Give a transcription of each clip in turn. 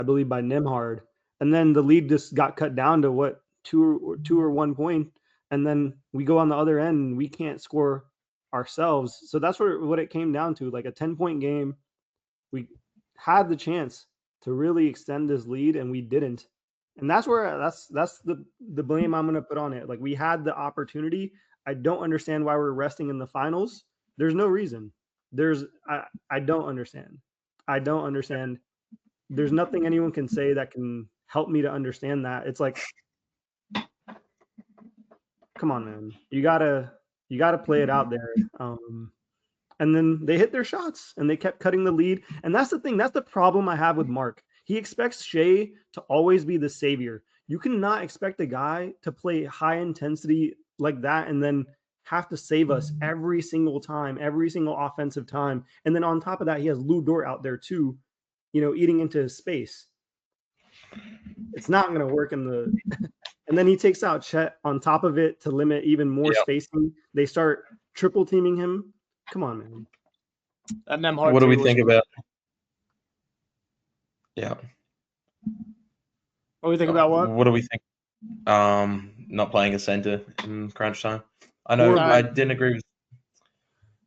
I believe, by Nemhard. And then the lead just got cut down to what, two or 1 point. And then we go on the other end and we can't score ourselves. So that's what it came down to, like a 10-point game. We had the chance to really extend this lead and we didn't. And that's the blame I'm going to put on it. Like, we had the opportunity. I don't understand why we're resting in the finals. There's no reason. I don't understand. I don't understand. There's nothing anyone can say that can help me to understand that. It's like, come on, man. You gotta play it out there. And then they hit their shots and they kept cutting the lead. And that's the thing. That's the problem I have with Mark. He expects Shea to always be the savior. You cannot expect a guy to play high intensity like that and then have to save us every single time, every single offensive time. And then on top of that, he has Lou Dort out there too, eating into his space. It's not going to work in the. And then he takes out Chet on top of it to limit even more spacing. They start triple teaming him. Come on, man. That Nemhard What do we was think great. about? Yeah. What do we think about what? What do we think? Not playing a center in crunch time. I know I didn't agree with.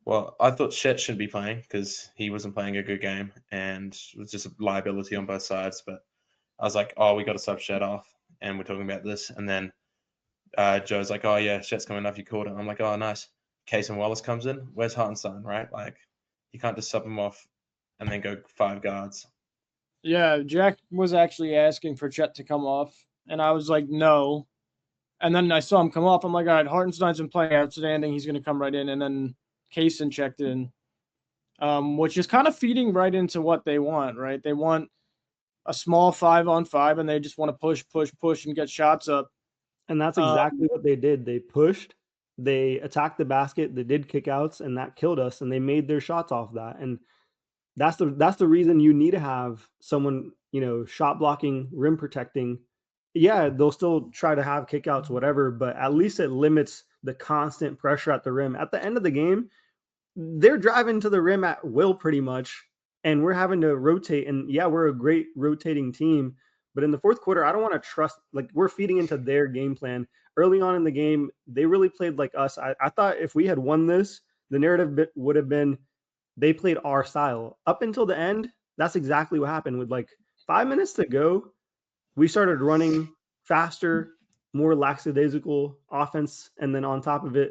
Well, I thought Chet should be playing because he wasn't playing a good game and it was just a liability on both sides. But I was like, oh, we got to sub Chet off, and we're talking about this. And then Joe's like, oh yeah, Chet's coming off. You called it. I'm like, oh nice. Case and Wallace comes in. Where's Hartenstein? Right? Like, you can't just sub him off and then go 5 guards. Yeah, Jack was actually asking for Chet to come off, and I was like, no. And then I saw him come off. I'm like, all right, Hartenstein's been playing outstanding. He's going to come right in. And then Kaysen checked in, which is kind of feeding right into what they want, right? They want a small 5-on-5, and they just want to push, and get shots up. And that's exactly what they did. They pushed, they attacked the basket, they did kickouts, and that killed us. And they made their shots off that. And that's the reason you need to have someone, shot blocking, rim protecting. Yeah, they'll still try to have kickouts, whatever, but at least it limits the constant pressure at the rim. At the end of the game, they're driving to the rim at will pretty much, and we're having to rotate. And yeah, we're a great rotating team, but in the fourth quarter, I don't want to trust, like, we're feeding into their game plan. Early on in the game, they really played like us. I thought if we had won this, the narrative would have been they played our style. Up until the end, that's exactly what happened. With like 5 minutes to go, we started running faster, more lackadaisical offense, and then on top of it,